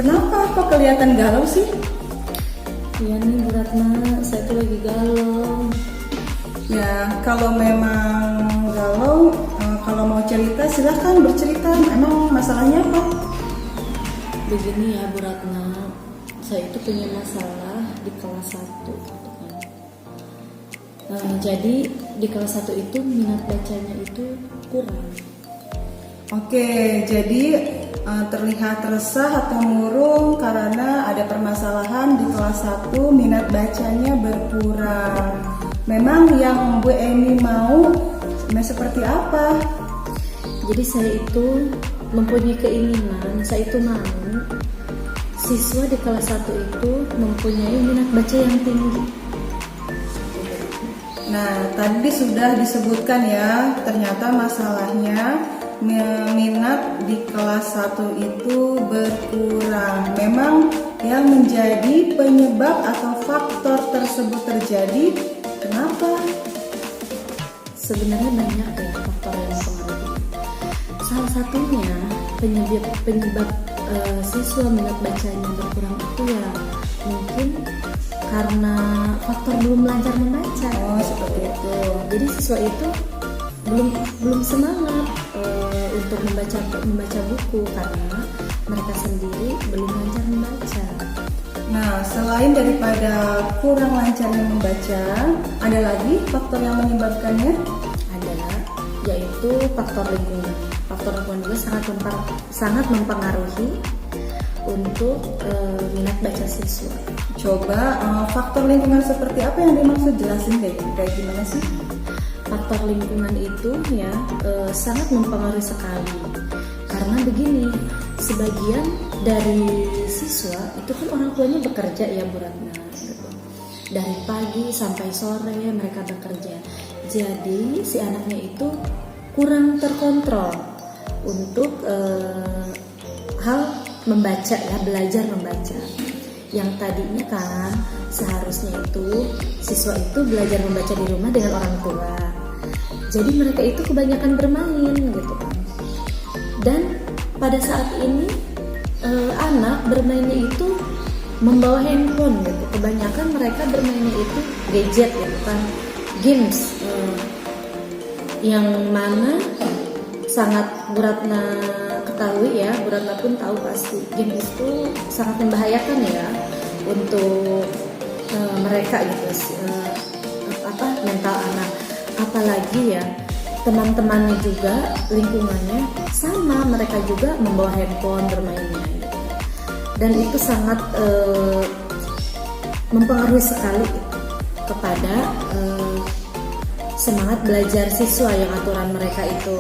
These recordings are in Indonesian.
Kenapa kok kelihatan galau sih? Iya nih Bu Ratna, saya tuh lagi galau. Ya, kalau memang galau, kalau mau cerita silahkan bercerita. Emang masalahnya apa? Begini ya Bu Ratna, saya itu punya masalah di kelas 1 gitu kan. Jadi di kelas 1 itu minat bacanya itu kurang. Oke, jadi terlihat resah atau murung karena ada permasalahan di kelas 1, minat bacanya berkurang. Memang yang Bu Eni mau seperti apa? Jadi saya itu mempunyai keinginan, saya itu mau siswa di kelas 1 itu mempunyai minat baca yang tinggi. Nah, tadi sudah disebutkan ya, ternyata masalahnya minat di kelas 1 itu berkurang. Memang yang menjadi penyebab atau faktor tersebut terjadi, kenapa? Sebenarnya banyak ya faktor yang mempengaruhi. Salah satunya penyebab siswa minat bacanya berkurang itu ya mungkin karena faktor belum belajar membaca. Oh, seperti itu. Jadi siswa itu belum semangat untuk membaca buku karena mereka sendiri belum lancar membaca. Nah, selain daripada kurang lancarnya membaca, ada lagi faktor yang menyebabkannya? Ada, yaitu faktor lingkungan. Faktor lingkungan juga sangat mempengaruhi untuk minat baca siswa. Coba faktor lingkungan seperti apa yang dimaksud, jelasin deh, kayak gimana sih? Faktor lingkungan itu ya sangat mempengaruhi sekali. Karena begini, sebagian dari siswa itu kan orang tuanya bekerja ya Bu Ratna, gitu. Dari pagi sampai sore mereka bekerja. Jadi si anaknya itu kurang terkontrol untuk hal membaca ya, belajar membaca. Yang tadinya kan seharusnya itu siswa itu belajar membaca di rumah dengan orang tua. Jadi mereka itu kebanyakan bermain gitu kan. Dan pada saat ini anak bermainnya itu membawa handphone gitu. Kebanyakan mereka bermainnya itu gadget gitu kan, games yang mana sangat Bu Ratna ketahui ya, Bu Ratna pun tahu pasti game itu sangat membahayakan ya untuk mereka gitu, mental anak. Apalagi ya teman-temannya juga, lingkungannya sama, mereka juga membawa handphone bermainnya gitu. Dan itu sangat mempengaruhi sekali kepada semangat belajar siswa yang aturan mereka itu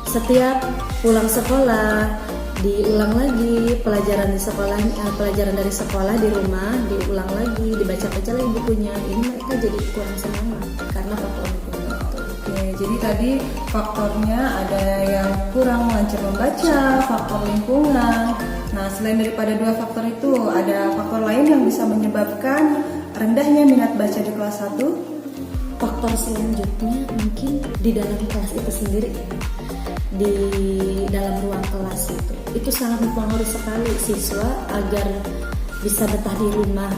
setiap pulang sekolah diulang lagi pelajaran di sekolah, pelajaran dari sekolah di rumah diulang lagi, dibaca-baca lagi bukunya. Ini mereka jadi kurang semangat karena faktor lingkungan itu. Oke, jadi tadi faktornya ada yang kurang lancar membaca, faktor lingkungan. Nah, selain daripada dua faktor itu, ada faktor lain yang bisa menyebabkan rendahnya minat baca di kelas 1? Faktor selanjutnya mungkin di dalam kelas itu sendiri, di dalam ruang kelas itu sangat mempengaruhi sekali siswa agar bisa betah di rumah.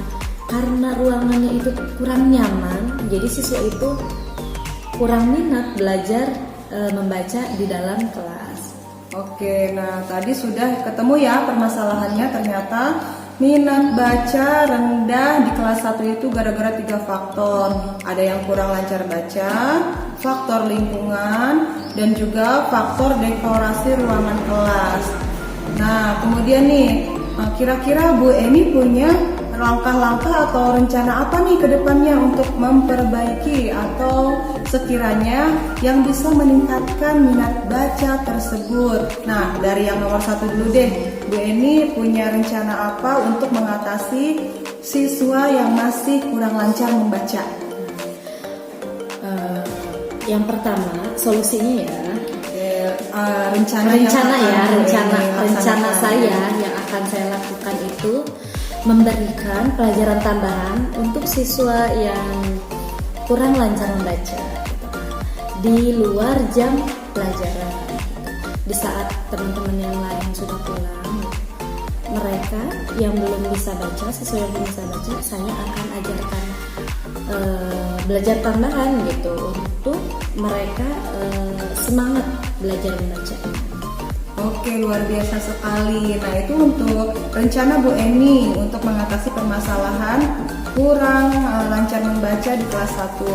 Karena ruangannya itu kurang nyaman, jadi siswa itu kurang minat belajar membaca di dalam kelas. Oke, nah tadi sudah ketemu ya permasalahannya, ternyata minat baca rendah di kelas 1 itu gara-gara 3 faktor. Ada yang kurang lancar baca, faktor lingkungan, dan juga faktor dekorasi ruangan kelas. Nah, kemudian nih, kira-kira Bu Eni punya langkah-langkah atau rencana apa nih ke depannya untuk memperbaiki atau sekiranya yang bisa meningkatkan minat baca tersebut? Nah, dari yang nomor 1 dulu deh, Bu Eni punya rencana apa untuk mengatasi siswa yang masih kurang lancar membaca? Yang pertama, solusinya ya, rencana saya yang akan saya lakukan itu memberikan pelajaran tambahan untuk siswa yang kurang lancar membaca di luar jam pelajaran. Di saat teman-teman yang lain sudah pulang, mereka yang belum bisa baca, siswa yang belum bisa baca, saya akan ajarkan belajar tambahan gitu untuk mereka semangat belajar membaca. Oke, luar biasa sekali. Nah, itu untuk rencana Bu Eni untuk mengatasi permasalahan kurang lancar membaca di kelas 1.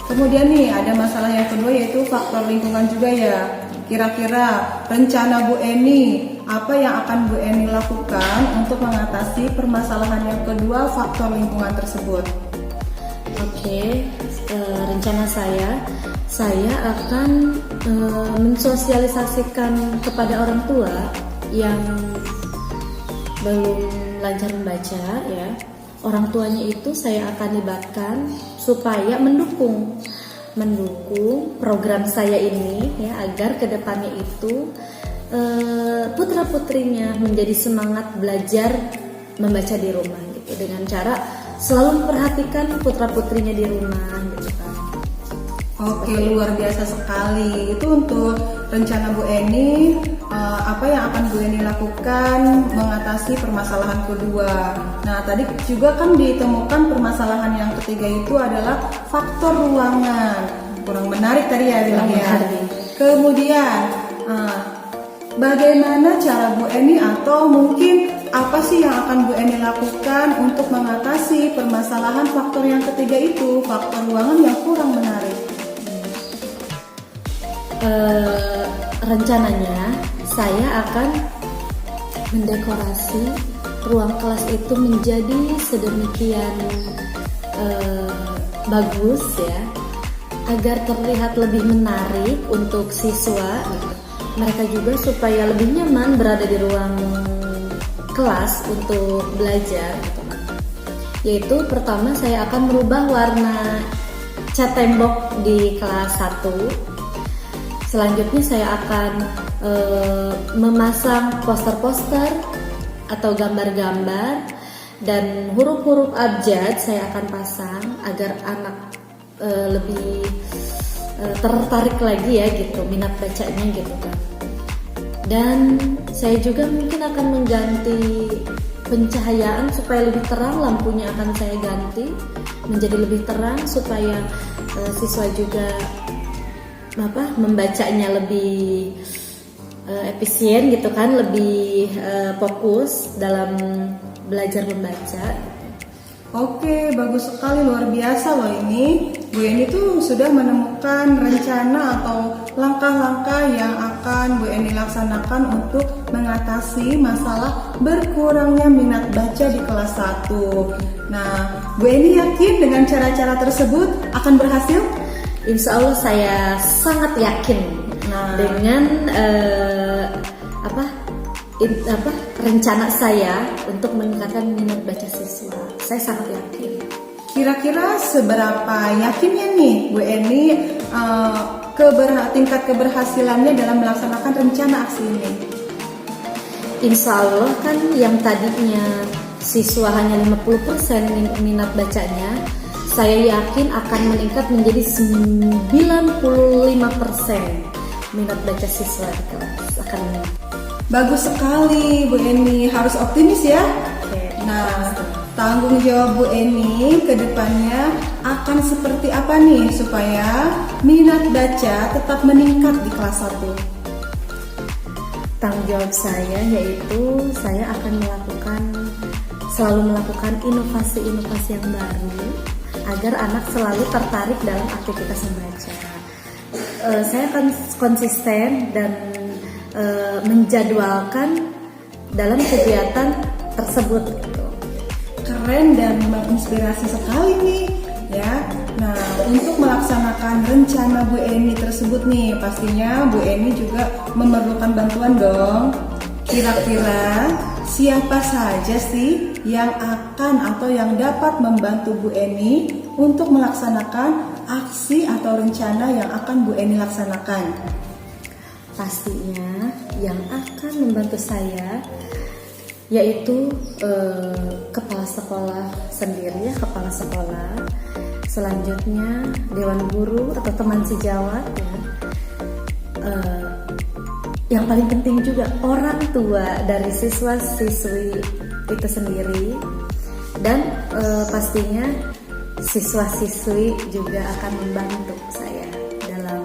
Kemudian nih ada masalah yang kedua yaitu faktor lingkungan juga ya. Kira-kira rencana Bu Eni apa yang akan Bu Eni lakukan untuk mengatasi permasalahan yang kedua faktor lingkungan tersebut? Oke, rencana saya akan mensosialisasikan kepada orang tua yang belum lancar membaca ya. Orang tuanya itu saya akan libatkan supaya mendukung program saya ini ya, agar kedepannya itu putra-putrinya menjadi semangat belajar membaca di rumah gitu, dengan cara selalu memperhatikan putra-putrinya di rumah gitu kan. Oke, luar biasa sekali. Itu untuk rencana Bu Eni, apa yang akan Bu Eni lakukan mengatasi permasalahan kedua. Nah, tadi juga kan ditemukan permasalahan yang ketiga itu adalah faktor ruangan. Kurang menarik tadi ya bilangnya. Kemudian, bagaimana cara Bu Eni atau mungkin apa sih yang akan Bu Eni lakukan untuk mengatasi permasalahan faktor yang ketiga itu, faktor ruangan yang kurang menarik? Rencananya saya akan mendekorasi ruang kelas itu menjadi sedemikian bagus ya, agar terlihat lebih menarik untuk siswa. Mereka juga supaya lebih nyaman berada di ruang kelas untuk belajar. Yaitu pertama saya akan merubah warna cat tembok di kelas 1. Selanjutnya saya akan memasang poster-poster atau gambar-gambar dan huruf-huruf abjad saya akan pasang agar anak lebih tertarik lagi ya gitu, minat bacanya gitu kan. Dan saya juga mungkin akan mengganti pencahayaan supaya lebih terang, lampunya akan saya ganti menjadi lebih terang supaya siswa juga membacanya lebih efisien gitu kan, lebih fokus dalam belajar membaca. Oke, bagus sekali, luar biasa loh ini. Bu Eni tuh sudah menemukan rencana atau langkah-langkah yang akan Bu Eni laksanakan untuk mengatasi masalah berkurangnya minat baca di kelas 1. Nah, Bu Eni yakin dengan cara-cara tersebut akan berhasil? Insya Allah saya sangat yakin dengan rencana saya untuk meningkatkan minat baca siswa. Saya sangat yakin. Kira-kira seberapa yakinnya nih Bu Eni tingkat keberhasilannya dalam melaksanakan rencana aksi ini? Insya Allah kan yang tadinya siswa hanya 50% minat bacanya, saya yakin akan meningkat menjadi 95% minat baca siswa di kelas akan meningkat. Bagus sekali Bu Eni, harus optimis ya. Nah, tanggung jawab Bu Eni ke depannya akan seperti apa nih supaya minat baca tetap meningkat di kelas 1? Tanggung jawab saya yaitu saya akan melakukan selalu melakukan inovasi-inovasi yang baru agar anak selalu tertarik dalam aktivitas membaca. Saya akan konsisten dan menjadwalkan dalam kegiatan tersebut. Keren dan menginspirasi sekali nih ya. Nah, untuk melaksanakan rencana Bu Eni tersebut nih, pastinya Bu Eni juga memerlukan bantuan dong. Kira-kira siapa saja sih yang akan atau yang dapat membantu Bu Eni untuk melaksanakan aksi atau rencana yang akan Bu Eni laksanakan? Pastinya yang akan membantu saya yaitu kepala sekolah sendiri ya, kepala sekolah. Selanjutnya dewan guru atau teman sejawat ya. Yang paling penting juga orang tua dari siswa-siswi itu sendiri, dan pastinya siswa-siswi juga akan membantu saya dalam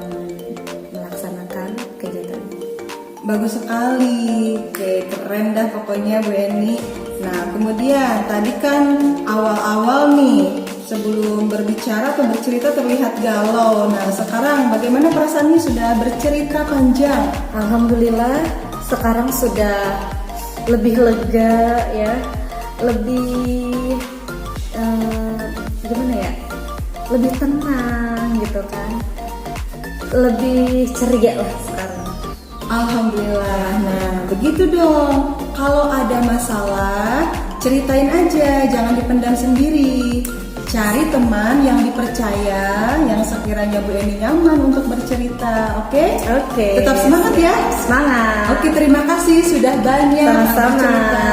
melaksanakan kegiatan ini. Bagus sekali. Oke, keren dah pokoknya Bu Eni. Nah, kemudian tadi kan awal-awal nih sebelum berbicara atau bercerita terlihat galau. Nah, sekarang bagaimana perasaannya sudah bercerita panjang? Alhamdulillah sekarang sudah lebih lega ya, lebih gimana ya, lebih tenang gitu kan, lebih ceria lah sekarang. Alhamdulillah. Nah, begitu dong. Kalau ada masalah, ceritain aja, jangan dipendam sendiri. Cari teman yang dipercaya, yang sekiranya Bu Eni nyaman untuk bercerita, oke? Oke. Tetap semangat ya. Semangat. Oke, terima kasih sudah banyak Sama-sama. bercerita.